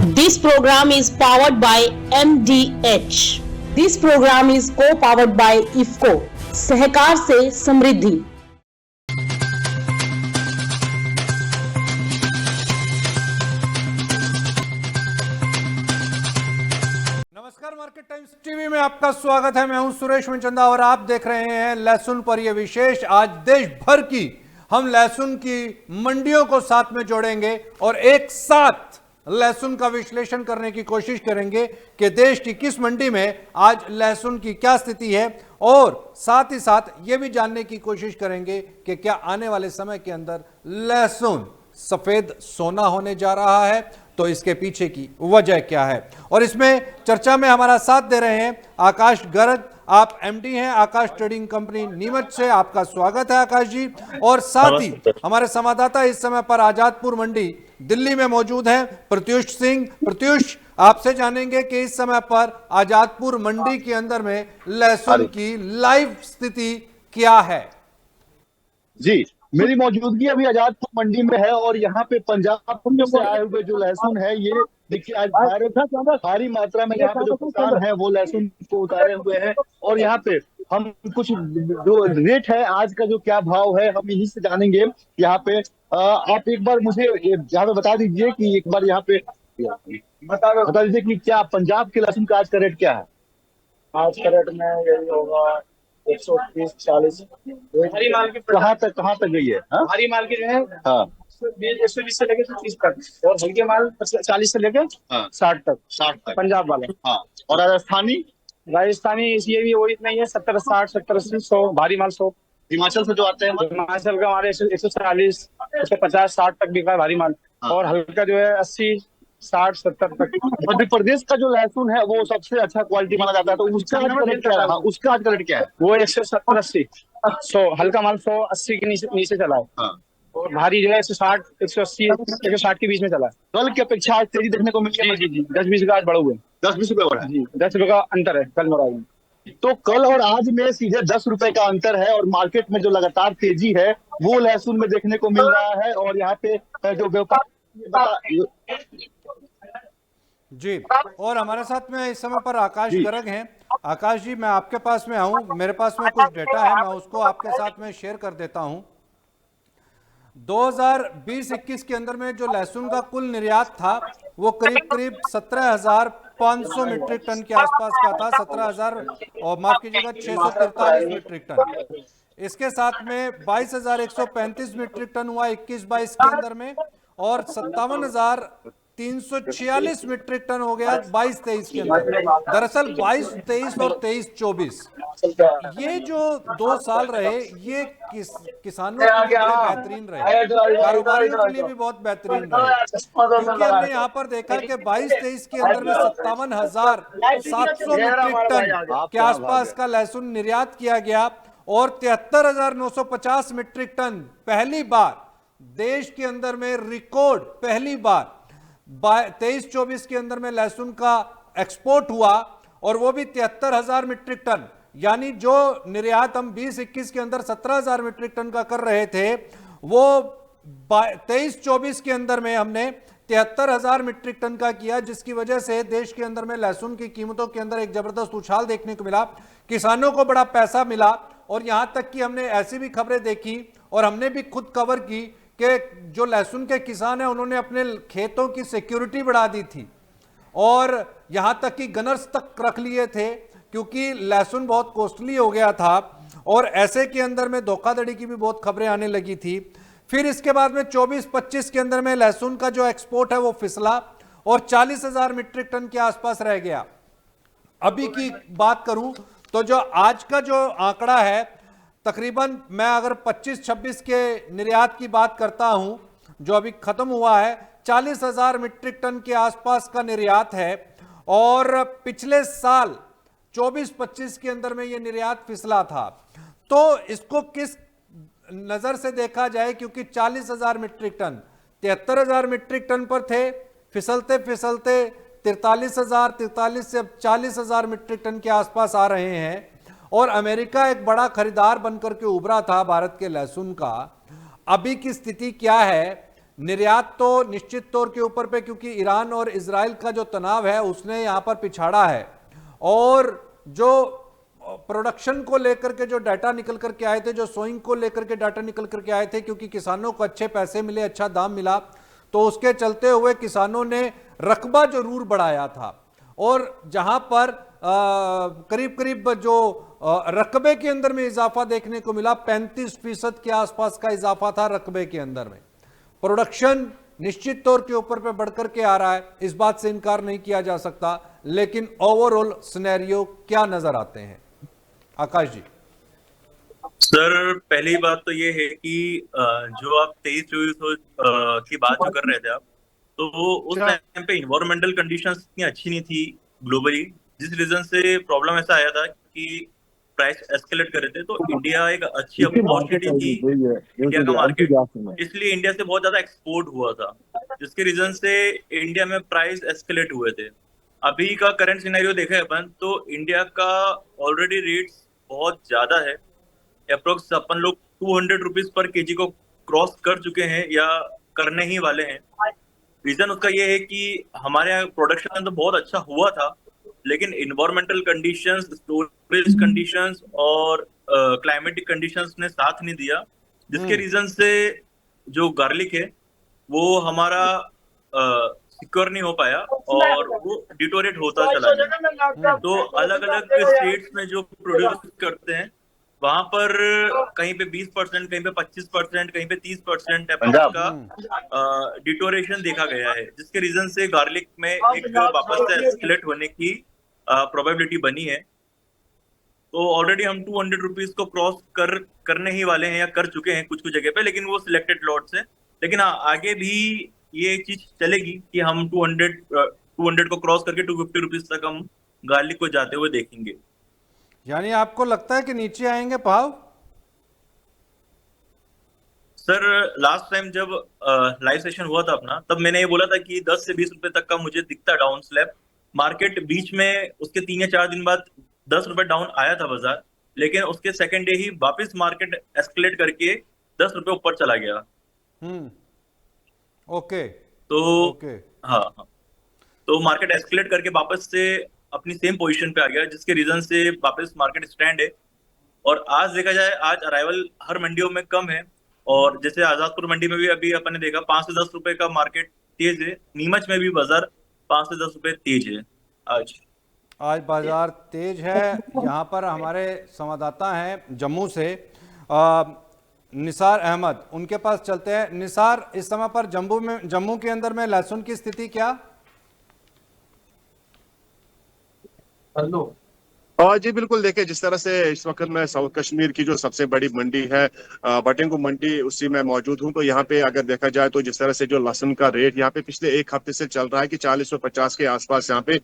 This program is powered by MDH. This program is co-powered by IFCO. सहकार से समृद्धि। नमस्कार, market times TV में आपका स्वागत है। मैं हूं सुरेश मनचंदा और आप देख रहे हैं लहसुन पर यह विशेष। आज देश भर की हम लहसुन की मंडियों को साथ में जोड़ेंगे और एक साथ लहसुन का विश्लेषण करने की कोशिश करेंगे कि देश की किस मंडी में आज लहसुन की क्या स्थिति है, और साथ ही साथ यह भी जानने की कोशिश करेंगे कि क्या आने वाले समय के अंदर लहसुन सफेद सोना होने जा रहा है, तो इसके पीछे की वजह क्या है। और इसमें चर्चा में हमारा साथ दे रहे हैं आकाश गर्ग। आप एमडी हैं आकाश ट्रेडिंग कंपनी नीमच से। आपका स्वागत है आकाश जी। और साथ ही हमारे संवाददाता इस समय पर आजादपुर मंडी दिल्ली में मौजूद हैं प्रत्युष सिंह। प्रत्युष, आपसे जानेंगे कि इस समय पर आजादपुर मंडी के अंदर में लहसुन की लाइव स्थिति क्या है। जी, मेरी मौजूदगी अभी आजादपुर मंडी में है और यहाँ पे पंजाब से आए हुए जो लहसुन है, ये देखिए आज भारी मात्रा में यहाँ पे जो किसान है वो लहसुन को उतारे हुए हैं। और यहाँ पे हम कुछ जो रेट है आज का, जो क्या भाव है, हम यही से जानेंगे। यहाँ पे आप एक बार मुझे यहाँ पे बता दीजिए कि एक बार यहाँ पे बता दीजिए कि क्या पंजाब के लहसुन का आज का रेट क्या है। आज का रेट में यही होगा 130-40। कहाँ तक गई है? भारी माल की जो है हाँ 120 से लेके 30 तक, और हल्के माल 40 से लेके 60 तक पंजाब वाले। हाँ, और राजस्थानी ये भी वही इतना ही है, 70, 60, 70, 80, 100। भारी माल 100। हिमाचल से जो आते हैं, हिमाचल का हमारे 140, 150, 60 तक बिका है भारी माल। और हल्का जो है 80, 60, 70 तक। मध्य प्रदेश का जो लहसुन है वो सबसे अच्छा क्वालिटी माना जाता है, तो उसका आज का रेट क्या है? उसका आज का रेट क्या है? वो 170, 80, 100। हल्का माल 100, 80 के नीचे चला है। और भारी जो है 160, 180, 160 के बीच में चला है। कल की अपेक्षा आज तेजी देखने को मिली है। जी 10-20 का आज बढ़ा हुआ है। 10-20 रुपए बढ़ा है जी, 10 रुपए का अंतर है कल और आज। तो कल और आज में सीधे 10 रुपए का अंतर है। और मार्केट में जो लगातार तेजी है वो लहसुन में देखने को मिल रहा है। और यहाँ पे जो व्यापार जी, और हमारे साथ में इस समय पर आकाश गर्ग हैं। आकाश जी, मैं आपके पास में आऊं, मेरे पास में कुछ डेटा है, मैं उसको आपके साथ में शेयर कर देता हूं। 2020-21 के अंदर में जो लहसुन का कुल निर्यात था वो करीब 17,500 मीट्रिक टन के आसपास का था। 17,000 और माफ कीजिएगा 643 मीट्रिक टन। इसके साथ में 22,135 मीट्रिक टन हुआ 21-22 के अंदर में, और 57,346 मीट्रिक टन हो गया 22-23 के अंदर। दरअसल 22-23 और 23-24 ये जो 2 साल रहे, ये किसानों के लिए बेहतरीन रहे, कारोबारियों के लिए भी बहुत बेहतरीन रहे। क्योंकि हमने यहाँ पर देखा कि 22-23 के अंदर में 57,700 मीट्रिक टन के आसपास का लहसुन निर्यात किया गया, और 73,950 मीट्रिक टन पहली बार देश के अंदर में रिकॉर्ड, पहली बार 23-24 के अंदर में लहसुन का एक्सपोर्ट हुआ, और वो भी 73,000 मीट्रिक टन। यानी जो निर्यात हम 20-21 के अंदर 17,000 मीट्रिक टन का कर रहे थे, वो 23-24 के अंदर में हमने 73,000 मीट्रिक टन का किया, जिसकी वजह से देश के अंदर में लहसुन की कीमतों के अंदर एक जबरदस्त उछाल देखने को मिला। किसानों को बड़ा पैसा मिला, और यहां तक कि हमने ऐसी भी खबरें देखी और हमने भी खुद कवर की कि जो लहसुन के किसान हैं उन्होंने अपने खेतों की सिक्योरिटी बढ़ा दी थी, और यहां तक कि गनर्स तक रख लिए थे, क्योंकि लहसुन बहुत कॉस्टली हो गया था। और ऐसे के अंदर में धोखाधड़ी की भी बहुत खबरें आने लगी थी। फिर इसके बाद में 24-25 के अंदर में लहसुन का जो एक्सपोर्ट है वो फिसला और 40,000 मीट्रिक टन के आसपास रह गया। अभी की बात करूं तो जो आज का जो आंकड़ा है, तकरीबन मैं अगर 25-26 के निर्यात की बात करता हूं जो अभी खत्म हुआ है, 40,000 मीट्रिक टन के आसपास का निर्यात है। और पिछले साल 24-25 के अंदर में यह निर्यात फिसला था। तो इसको किस नजर से देखा जाए, क्योंकि 40,000 मीट्रिक टन 73,000 मीट्रिक टन पर थे, फिसलते फिसलते 43,000 से अब 40,000 मीट्रिक टन के आसपास आ रहे हैं। और अमेरिका एक बड़ा खरीदार बनकर के उभरा था भारत के लहसुन का। अभी की स्थिति क्या है, निर्यात तो निश्चित तौर के ऊपर पे, क्योंकि ईरान और इजराइल का जो तनाव है उसने यहां पर पिछाड़ा है, और जो प्रोडक्शन को लेकर के जो डाटा निकल करके आए थे, जो सोइंग को लेकर के डाटा निकल करके आए थे, क्योंकि किसानों को अच्छे पैसे मिले, अच्छा दाम मिला, तो उसके चलते हुए किसानों ने रकबा जरूर बढ़ाया था। और जहां पर करीब करीब जो रकबे के अंदर में इजाफा देखने को मिला, 35% के आसपास का इजाफा था रकबे के अंदर में। प्रोडक्शन निश्चित तौर के ऊपर पे बढ़कर के आ रहा है, इस बात से इनकार नहीं किया जा सकता, लेकिन ओवरऑल सिनेरियो क्या नजर आते हैं आकाश जी? सर, पहली बात तो ये है कि जो आप 23-24 की बात जो कर रहे थे आप, तो उस टाइम पे इन्वायरमेंटल कंडीशंस इतनी अच्छी नहीं थी ग्लोबली, जिस रीजन से प्रॉब्लम ऐसा आया था कि प्राइस एस्केलेट कर रहे थे। तो इंडिया एक अच्छी अपॉर्चुनिटी थी, इंडिया का मार्केट, इसलिए इंडिया से बहुत ज्यादा एक्सपोर्ट हुआ था, जिसके रीजन से इंडिया में प्राइस एस्केलेट हुए थे। अभी का करंट सिनेरियो देखें अपन, तो इंडिया का ऑलरेडी रेट्स बहुत ज्यादा है, अप्रोक्स अपन लोग 200 रुपीज पर केजी को क्रॉस कर चुके हैं या करने ही वाले हैं। रीजन उसका ये है कि हमारे यहाँ प्रोडक्शन तो बहुत अच्छा हुआ था, लेकिन इन्वायरमेंटल कंडीशंस, स्टोरेज कंडीशंस और क्लाइमेटिक कंडीशंस ने साथ नहीं दिया, जिसके रीजन से जो गार्लिक है वो हमारा सिक्योर नहीं हो पाया और वो डिटोरेट होता चला गया। तो अलग अलग स्टेट्स में जो प्रोड्यूस करते हैं वहां पर कहीं पे 20%, कहीं पे 25%, कहीं पे 30% का डिटोरेशन देखा गया है, जिसके रीजन से गार्लिक में एक वापस से एस्केलेट होने की प्रोबेबिलिटी बनी है। तो ऑलरेडी हम 200 रुपीज को क्रॉस करने ही वाले हैं या कर चुके हैं कुछ कुछ जगह पे, लेकिन वो सिलेक्टेड लॉट्स है। लेकिन आगे भी ये चीज चलेगी कि हम 200 को क्रॉस करके 250 रुपीज तक हम गार्लिक को जाते हुए देखेंगे। यानी आपको लगता है कि नीचे आएंगे भाव? सर, लास्ट टाइम जब लाइव सेशन हुआ था अपना, तब मैंने ये बोला था कि 10 से 20 रुपए तक का मुझे दिखता डाउन स्लैब। मार्केट बीच में उसके 3 या 4 दिन बाद 10 रुपए डाउन आया था बाजार, लेकिन उसके सेकेंड डे ही वापस मार्केट एस्केलेट करके 10 रुपए ऊपर चला गया। ओके। तो ओके। हाँ, तो मार्केट एस्केलेट करके वापस से अपनी सेम पोजीशन पे आ गया, जिसके रीजन से वापस मार्केट स्टैंड है। और आज देखा जाए, आज अराइवल हर मंडियों में कम है, और जैसे आजादपुर मंडी में भी अभी अपन ने देखा 5 से 10 रुपए का मार्केट तेज है। नीमच में भी बाजार 5 से 10 रुपए तेज है। आज बाजार तेज है। यहाँ पर हमारे संवाददाता हैं जम्मू से, निसार अहमद, उनके पास चलते हैं। निसार, इस समय पर जम्मू के अंदर में लहसुन की स्थिति क्या? हेलो जी बिल्कुल, देखिए जिस तरह से इस वक्त मैं साउथ कश्मीर की जो सबसे बड़ी मंडी है बटिंगु मंडी, उसी में मौजूद हूं। तो यहाँ पे अगर देखा जाए तो जिस तरह से जो लहसुन का रेट यहाँ पे पिछले एक हफ्ते से चल रहा है कि 40-50 के आसपास यहाँ पे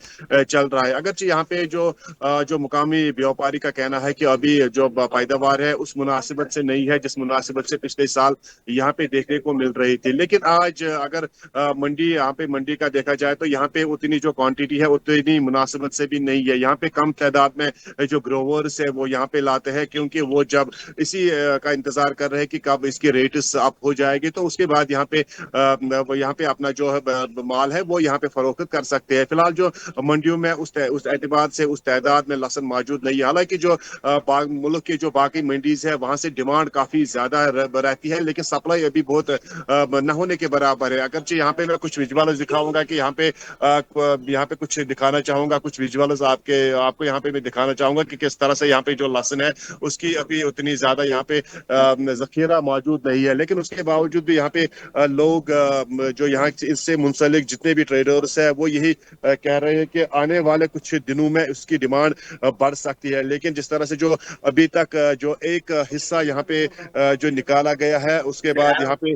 चल रहा है। अगरचे यहाँ पे जो मुकामी व्यापारी का कहना है कि अभी जो पैदावार है उस मुनासिबत से नहीं है जिस मुनासिबत से पिछले साल यहाँ पे देखने को मिल रही थी। लेकिन आज अगर मंडी का देखा जाए तो यहाँ पे उतनी जो क्वांटिटी है उतनी मुनासिबत से भी नहीं है। यहाँ पे कम तादाद में जो ग्रोवर्स है वो यहाँ पे लाते हैं, क्योंकि वो जब इसी का इंतजार कर रहे हैं कि कब इसकी रेट्स अप हो जाएगी, तो उसके बाद यहाँ पे अपना जो है माल है वो यहाँ पे फरोख्त कर सकते हैं। फिलहाल जो मंडियों में उस एतबार से उस तादाद में लहसुन मौजूद नहीं है। हालांकि जो मुल्क की जो बाकी मंडीज है वहां से डिमांड काफी ज्यादा रहती है, लेकिन सप्लाई अभी बहुत न होने के बराबर है। अगरचे यहाँ पे मैं कुछ विजुअल्स दिखाऊंगा कि यहाँ पे कुछ दिखाना चाहूंगा, कुछ विजुअल्स आपको यहाँ पे मैं दिखाना चाहूंगा कि किस तरह से यहाँ पे जो लहसुन है उसकी अभी उतनी ज्यादा यहाँ पे जखीरा मौजूद नहीं है। लेकिन उसके बावजूद भी यहाँ पे लोग जो यहाँ इससे मुंसलिक जितने भी ट्रेडर्स है वो यही कह रहे हैं कि आने वाले कुछ दिनों में उसकी डिमांड बढ़ सकती है। लेकिन जिस तरह से जो अभी तक जो एक हिस्सा यहाँ पे जो निकाला गया है, उसके बाद यहाँ पे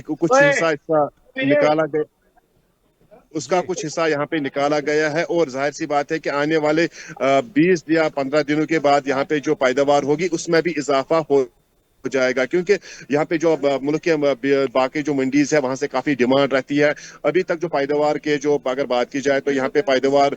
कुछ हिस्सा निकाला गया, उसका कुछ हिस्सा यहाँ पे निकाला गया है। और जाहिर सी बात है कि आने वाले 20 या 15 दिनों के बाद यहाँ पे जो पैदावार होगी उसमें भी इजाफा हो जाएगा, क्योंकि यहाँ पे जो मुल्क के बाकी जो मंडीज है वहां से काफी डिमांड रहती है। अभी तक जो पैदावार के जो अगर बात की जाए तो यहाँ पे पैदावार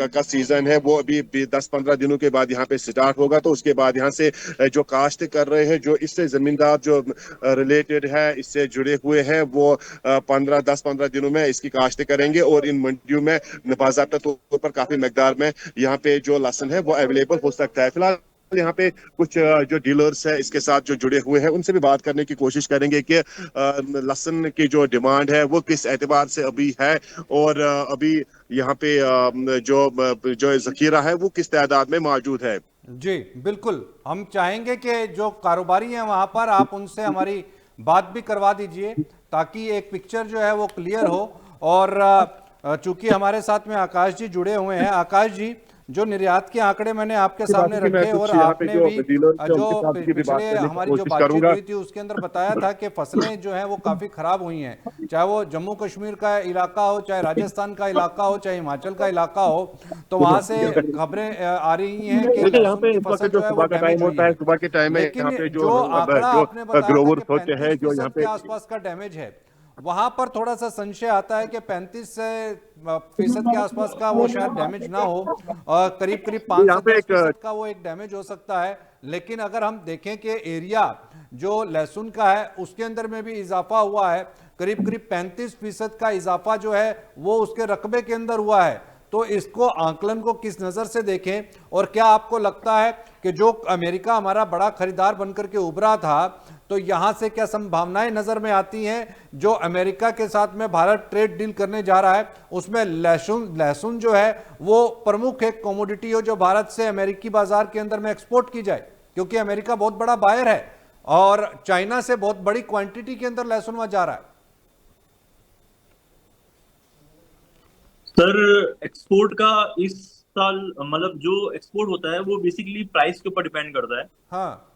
का सीजन है वो अभी 10-15 दिनों के बाद यहाँ पे स्टार्ट होगा। तो उसके बाद यहाँ से जो काश्त कर रहे हैं, जो इससे जमींदार जो रिलेटेड है, इससे जुड़े हुए हैं, वो 10-15 दिनों में इसकी काश्त करेंगे और इन मंडियों में बाज़ाब्ता तौर पर काफी मकदार में यहाँ पे जो लहसुन है वो अवेलेबल हो सकता है। फिलहाल यहाँ पे कुछ जो डीलर्स है इसके साथ जो जुड़े हुए हैं उनसे भी बात करने की कोशिश करेंगे कि लहसुन की जो डिमांड है वो किस एतबार से अभी है और अभी यहाँ पे जो जखीरा है वो किस तादाद में मौजूद है। जी बिल्कुल, हम चाहेंगे कि जो कारोबारी हैं वहां पर आप उनसे हमारी बात भी करवा दीजिए ताकि एक पिक्चर जो है वो क्लियर हो। और चूंकि हमारे साथ में आकाश जी जुड़े हुए हैं, आकाश जी जो निर्यात के आंकड़े मैंने आपके सामने रखे और आपने भी जो पिछले हमारी जो बातचीत हुई थी उसके अंदर बताया था कि फसलें जो हैं वो काफी खराब हुई हैं, चाहे वो जम्मू कश्मीर का इलाका हो, चाहे राजस्थान का इलाका हो, चाहे हिमाचल का इलाका हो, तो वहां से खबरें आ रही हैं कि लहसुन की फसल जो है वो डैमेज हुई है। सुबह के टाइम में यहाँ पे लेकिन जो आंकड़ा आपने बताया था कि 35% के आसपास का डैमेज है, वहां पर थोड़ा सा संशय आता है कि 35% के आसपास का वो शायद डैमेज ना हो और करीब 5% का वो एक डैमेज हो सकता है। लेकिन अगर हम देखें कि एरिया जो लहसुन का है उसके अंदर में भी इजाफा हुआ है, करीब 35% का इजाफा जो है वो उसके रकबे के अंदर हुआ है। तो इसको आंकलन को किस नजर से देखें और क्या आपको लगता है कि जो अमेरिका हमारा बड़ा खरीदार बनकर के उभरा था तो यहां से क्या संभावनाएं नजर में आती हैं जो अमेरिका के साथ में भारत ट्रेड डील करने जा रहा है उसमें लहसुन जो है वो प्रमुख एक कमोडिटी हो जो भारत से अमेरिकी बाजार के अंदर में एक्सपोर्ट की जाए, क्योंकि अमेरिका बहुत बड़ा बायर है और चाइना से बहुत बड़ी क्वांटिटी के अंदर लहसुन वहां जा रहा है। सर एक्सपोर्ट का इस साल मतलब जो एक्सपोर्ट होता है वो बेसिकली प्राइस के ऊपर डिपेंड करता है। हाँ,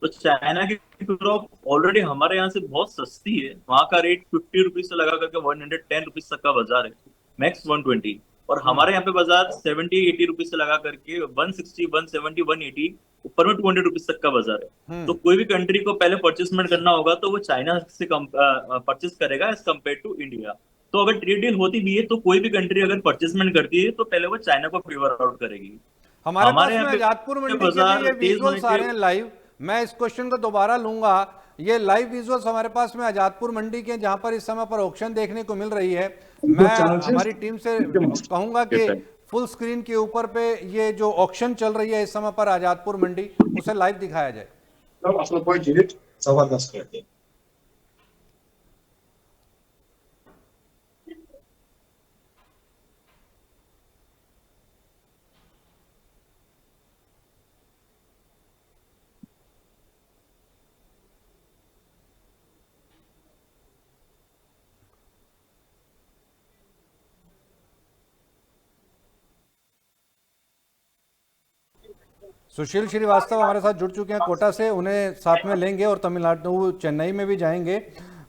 तो चाइना की क्रॉप ऑलरेडी हमारे यहाँ से बहुत सस्ती है, वहाँ का रेट 50 रुपीज से लगा करके 110 रुपीज तक का बाजार है, मैक्स 120, और हमारे यहाँ पे बाजार 70-80 रुपीज से लगा करके 160, 170, 180, ऊपर में 200 रुपीज तक का बाजार है। तो कोई भी कंट्री को पहले परचेसमेंट करना होगा तो वो चाइना से परचेस करेगा एज कम्पेयर टू इंडिया। तो अगर ट्रेड डील होती भी है तो कोई भी कंट्री अगर परचेसमेंट करती है तो पहले वो चाइना को फेवर आउट करेगी। हमारे पास में आजादपुर मंडी के लिए ये विजुअल्स आ रहे हैं लाइव, मैं इस क्वेश्चन को दोबारा लूंगा। ये लाइव विजुअल्स हमारे पास में आजादपुर मंडी के जहां पर इस समय पर ऑक्शन देखने को मिल रही है। मैं हमारी टीम से कहूंगा कि फुल स्क्रीन के ऊपर पे ये जो ऑक्शन चल रही है इस समय पर आजादपुर मंडी उसे लाइव दिखाया जाए। सुशील श्रीवास्तव हमारे साथ जुड़ चुके हैं कोटा से, उन्हें साथ में लेंगे और तमिलनाडु चेन्नई में भी जाएंगे,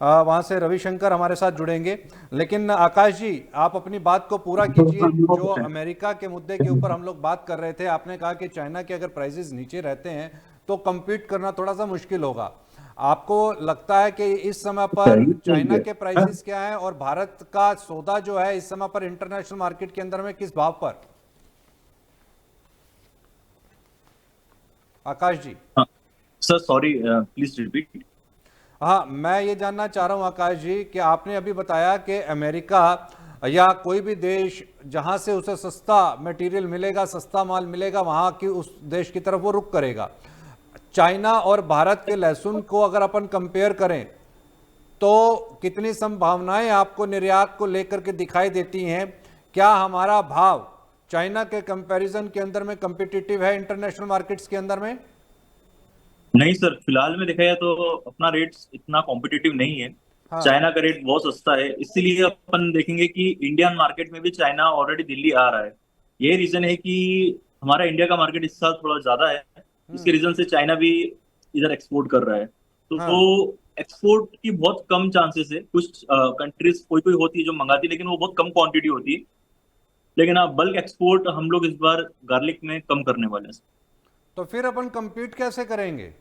वहां से रविशंकर हमारे साथ जुड़ेंगे। लेकिन आकाश जी आप अपनी बात को पूरा कीजिए। जो अमेरिका के मुद्दे के ऊपर हम लोग बात कर रहे थे, आपने कहा कि चाइना के अगर प्राइसेस नीचे रहते हैं तो कम्पीट करना थोड़ा सा मुश्किल होगा। आपको लगता है कि इस समय पर चाइना के प्राइसेस क्या हैं और भारत का सौदा जो है इस समय पर इंटरनेशनल मार्केट के अंदर में किस भाव पर? Akash ji. Sir sorry, please repeat. हाँ, मैं ये जानना चाह रहा हूं आकाश जी कि आपने अभी बताया कि अमेरिका या कोई भी देश जहां से उसे सस्ता मटेरियल मिलेगा, सस्ता माल मिलेगा, वहां की उस देश की तरफ वो रुख करेगा। चाइना और भारत के लहसुन को अगर अपन कंपेयर करें तो कितनी संभावनाएं आपको निर्यात को लेकर के दिखाई देती हैं? क्या हमारा भाव चाइना के कंपैरिजन के अंदर में कॉम्पिटिटिव है इंटरनेशनल मार्केट्स के अंदर में? नहीं सर, फिलहाल में देखा जाए तो अपना रेट इतना कॉम्पिटिटिव नहीं है। हाँ। चाइना का रेट बहुत सस्ता है, इसीलिए अपन देखेंगे कि इंडियन मार्केट में भी चाइना ऑलरेडी दिल्ली आ रहा है। यही रीजन है कि हमारा इंडिया का मार्केट इस साल थोड़ा ज्यादा है, इसके रीजन से चाइना भी इधर एक्सपोर्ट कर रहा है। तो एक्सपोर्ट की बहुत कम चांसेस है। कुछ कंट्रीज कोई होती है जो मंगाती है लेकिन वो बहुत कम क्वांटिटी होती है। लेकिन अब बल्क एक्सपोर्ट हम लोग इस बार गार्लिक में कम करने वाले हैं। तो फिर अपन कंपीट कैसे करेंगे?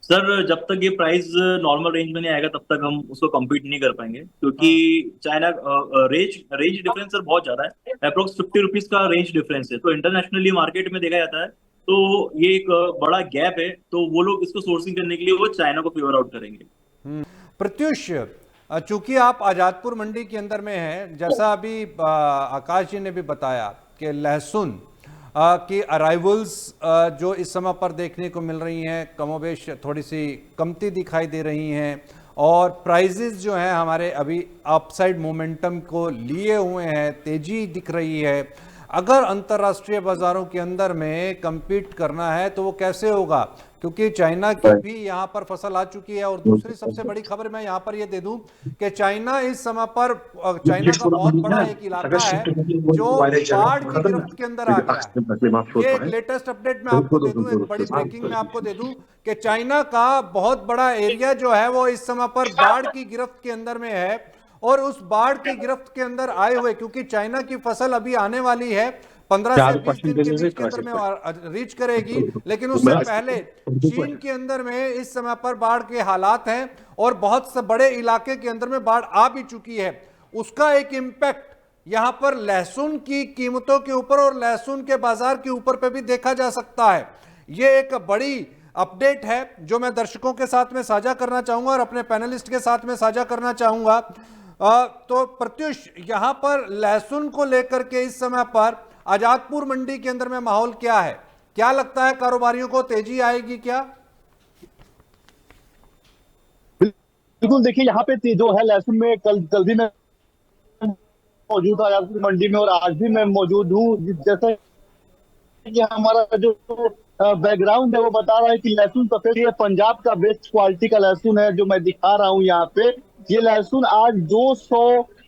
सर जब तक ये प्राइस नॉर्मल रेंज में नहीं आएगा तब तक हम उसको कम्पीट नहीं कर पाएंगे, क्योंकि China range range difference sir बहुत ज्यादा है, अप्रोक्स 50 रुपीज का रेंज डिफरेंस है। तो इंटरनेशनली मार्केट में देखा जाता है तो ये एक बड़ा गैप है, तो वो लोग इसको सोर्सिंग करने के लिए वो चाइना को फेवर आउट करेंगे। प्रत्युष, चूंकि आप आजादपुर मंडी के अंदर में हैं, जैसा अभी आकाश जी ने भी बताया कि लहसुन की अराइवल्स जो इस समय पर देखने को मिल रही हैं कमोबेश थोड़ी सी कमती दिखाई दे रही हैं, और प्राइजेस जो हैं हमारे अभी अपसाइड मोमेंटम को लिए हुए हैं, तेजी दिख रही है। अगर अंतर्राष्ट्रीय बाजारों के अंदर में compete करना है तो वो कैसे होगा, क्योंकि चाइना की भी यहाँ पर फसल आ चुकी है। और दूसरी सबसे बड़ी खबर मैं यहाँ पर ये दे दूं कि चाइना इस समय पर, चाइना का बहुत बड़ा एक इलाका है जो बाढ़ की गिरफ्त के अंदर आ गया है। ये एक लेटेस्ट अपडेट मैं आपको दे दूं, एक बड़ी ब्रेकिंग में आपको दे दूं कि चाइना का बहुत बड़ा एरिया जो है वो इस समय पर बाढ़ की गिरफ्त के अंदर में है। और उस बाढ़ की गिरफ्त के अंदर आए हुए, क्योंकि चाइना की फसल अभी आने वाली है 15 से 20 दिन के बीच के अंदर में रीच करेगी, लेकिन उससे पहले चीन के अंदर में इस समय पर बाढ़ के हालात हैं और बहुत से बड़े इलाके के अंदर में बाढ़ आ भी चुकी है। उसका एक इम्पैक्ट यहां पर लहसुन की कीमतों के ऊपर और लहसुन के बाजार के ऊपर पे भी देखा जा सकता है। यह एक बड़ी अपडेट है जो मैं दर्शकों के साथ में साझा करना चाहूंगा और अपने पैनलिस्ट के साथ में साझा करना चाहूंगा। तो प्रत्युष, यहां पर लहसुन को लेकर के इस समय पर आजादपुर मंडी के अंदर में माहौल क्या है? क्या लगता है कारोबारियों को तेजी आएगी क्या? बिल्कुल, देखिए यहाँ पे जो है लहसुन में कल भी मैं मौजूद था आजादपुर मंडी में और आज भी मैं मौजूद हूँ। जैसे कि हमारा जो बैकग्राउंड है वो बता रहा है कि लहसुन सफेद ये पंजाब का बेस्ट क्वालिटी का लहसुन है जो मैं दिखा रहा हूँ यहाँ पे। ये लहसुन आज 200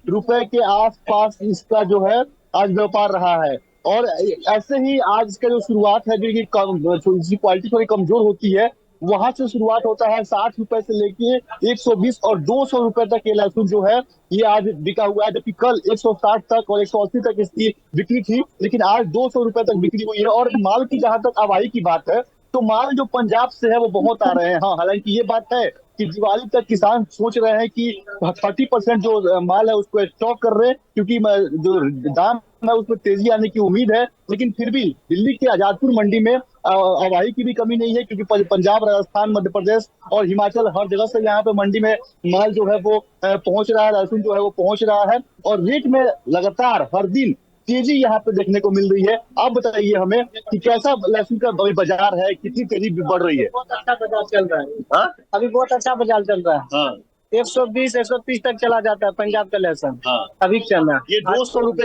रुपए के आसपास इसका जो है आज व्यापार रहा है। और ऐसे ही आज इसका जो शुरुआत है जो इसकी क्वालिटी थोड़ी कमजोर होती है, वहां से शुरुआत होता है 60 रुपए से लेके 120 और 200 रुपए तक ये लहसुन जो है ये आज बिका हुआ है। जबकि कल 160 तक और 180 तक इसकी बिक्री थी, लेकिन आज 200 रुपए तक बिक्री हुई है। और माल की जहां तक आवाई की बात है तो माल जो पंजाब से है वो बहुत आ रहे हैं। हाँ, हालांकि ये बात है कि दिवाली तक किसान सोच रहे हैं कि 30% जो माल है उसको स्टॉक कर रहे हैं, क्योंकि जो दाम है उसमें तेजी आने की उम्मीद है। लेकिन फिर भी दिल्ली के आजादपुर मंडी में आवाई की भी कमी नहीं है, क्योंकि पंजाब, राजस्थान, मध्य प्रदेश और हिमाचल हर जगह से यहाँ पे मंडी में माल जो है वो पहुंच रहा है, लहसुन जो है वो पहुंच रहा है। और रेट में लगातार हर दिन तेजी यहाँ पे देखने को मिल रही है। आप बताइए हमें कि कैसा लहसुन का बाजार है, कितनी तेजी बढ़ रही है? बहुत अच्छा बाजार चल रहा है। हाँ? अभी बहुत अच्छा बाजार चल रहा है। हाँ। 120 130 तक चला जाता है पंजाब का लहसुन। हाँ। अभी चल रहा है ये 200 रुपए।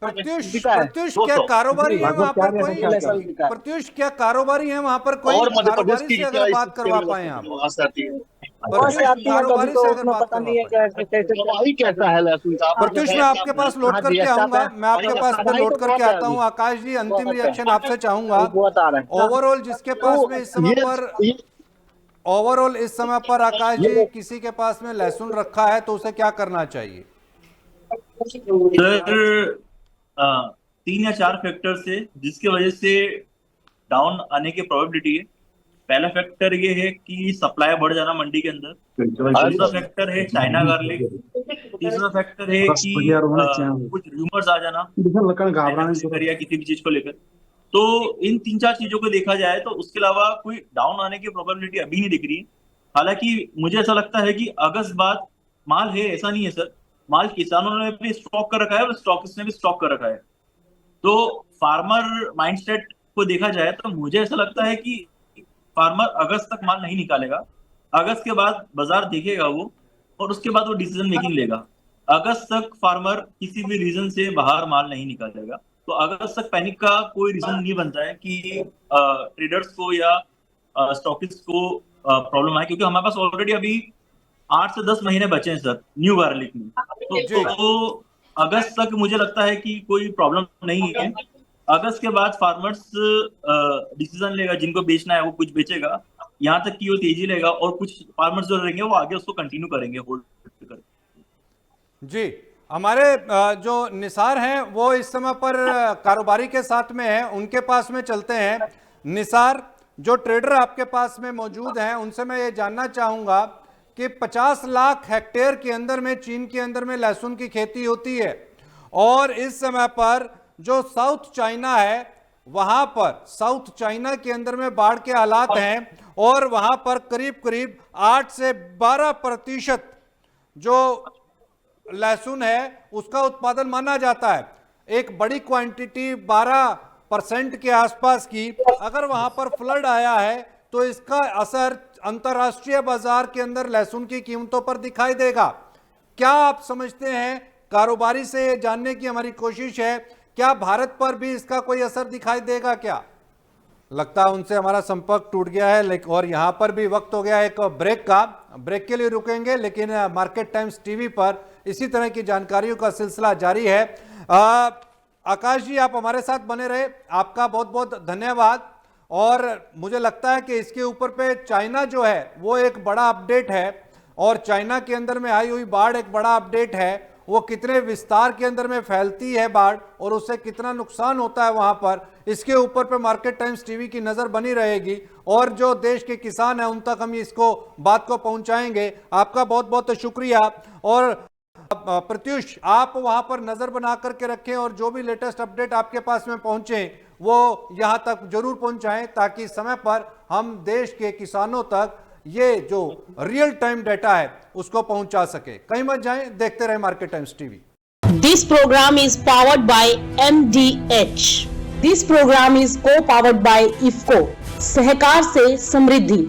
प्रत्युष क्या कारोबारी है वहाँ पर कोई? प्रत्युष क्या कारोबारी है वहाँ पर कोई? और मध्य प्रदेश की अगर बात करवा पाए आप कारोबारी से अगर बात कैसा है लहसुन का? प्रत्युष, मैं आपके पास लौट करके आऊंगा, मैं आपके पास में लौट करके आता हूँ। आकाश जी, अंतिम रिएक्शन आपसे चाहूंगा। ओवरऑल जिसके पास में इस समय पर इस समय पर आकाश जी किसी के पास में लहसुन रखा है तो उसे क्या करना चाहिए? सर 3 या 4 फैक्टर्स है जिसकी वजह से डाउन आने की प्रोबेबिलिटी है। पहला फैक्टर ये है कि सप्लाई बढ़ जाना मंडी के अंदर। दूसरा फैक्टर है चाइना गार्लिक। तीसरा फैक्टर है कि कुछ रूमर्स आ जाना या किसी भी चीज को लेकर। तो इन 3-4 चीजों को देखा जाए तो उसके अलावा कोई डाउन आने की प्रोबेबिलिटी अभी नहीं दिख रही है। हालांकि मुझे ऐसा लगता है कि अगस्त बाद माल है, ऐसा नहीं है सर। माल किसानों ने भी स्टॉक कर रखा है और स्टॉकिस्ट ने भी स्टॉक कर रखा है। तो फार्मर माइंडसेट को देखा जाए तो मुझे ऐसा लगता है कि फार्मर अगस्त तक माल नहीं निकालेगा। अगस्त के बाद बाजार देखेगा वो और उसके बाद वो डिसीजन मेकिंग लेगा। अगस्त तक फार्मर किसी भी रीजन से बाहर माल नहीं निकालेगा। तो अगस्त तक पैनिक का कोई रीजन नहीं बनता है कि ट्रेडर्स को या स्टॉकिस्ट को प्रॉब्लम आए, क्योंकि हमारे पास ऑलरेडी अभी 8 से 10 महीने बचे हैं सर न्यू गार्लिक में। तो अगस्त तक मुझे लगता है कि कोई प्रॉब्लम नहीं है। अगस्त के बाद फार्मर्स डिसीजन लेगा, जिनको बेचना है वो कुछ बेचेगा, यहाँ तक कि वो तेजी लेगा, और कुछ फार्मर्स जो रहेंगे वो आगे उसको कंटिन्यू करेंगे होल्ड कर। जी, हमारे जो निसार हैं वो इस समय पर कारोबारी के साथ में है, उनके पास में चलते हैं। निसार, जो ट्रेडर आपके पास में मौजूद हैं उनसे मैं ये जानना चाहूंगा कि 50 लाख हेक्टेयर के अंदर में, चीन के अंदर में लहसुन की खेती होती है और इस समय पर जो साउथ चाइना है वहां पर, साउथ चाइना के अंदर में बाढ़ के हालात हैं और वहां पर करीब करीब 8 से 12% जो लहसुन है उसका उत्पादन माना जाता है। एक बड़ी क्वांटिटी 12% के आसपास की अगर वहां पर फ्लड आया है तो इसका असर अंतर्राष्ट्रीय बाजार के अंदर लहसुन की कीमतों पर दिखाई देगा। क्या आप समझते हैं, कारोबारी से ये जानने की हमारी कोशिश है, क्या भारत पर भी इसका कोई असर दिखाई देगा? क्या लगता है उनसे हमारा संपर्क टूट गया है। लेकिन और यहां पर भी वक्त हो गया एक ब्रेक का, ब्रेक के लिए रुकेंगे, लेकिन मार्केट टाइम्स टीवी पर इसी तरह की जानकारियों का सिलसिला जारी है। आकाश जी, आप हमारे साथ बने रहे, आपका बहुत बहुत धन्यवाद। और मुझे लगता है कि इसके ऊपर पे चाइना जो है वो एक बड़ा अपडेट है और चाइना के अंदर में आई हुई बाढ़ एक बड़ा अपडेट है। वो कितने विस्तार के अंदर में फैलती है बाढ़ और उससे कितना नुकसान होता है वहां पर, इसके ऊपर पे मार्केट टाइम्स टीवी की नजर बनी रहेगी और जो देश के किसान हैं उन तक हम इसको बात को पहुंचाएंगे। आपका बहुत बहुत शुक्रिया। और प्रत्युष, आप वहां पर नजर बना करके रखें और जो भी लेटेस्ट अपडेट आपके पास में पहुंचे वो यहां तक जरूर पहुंचाएं ताकि समय पर हम देश के किसानों तक ये जो रियल टाइम डेटा है उसको पहुंचा सके। कहीं मत जाएं, देखते रहे market times TV. This program is powered by MDH. This program is co powered by IFFCO, सहकार से समृद्धि।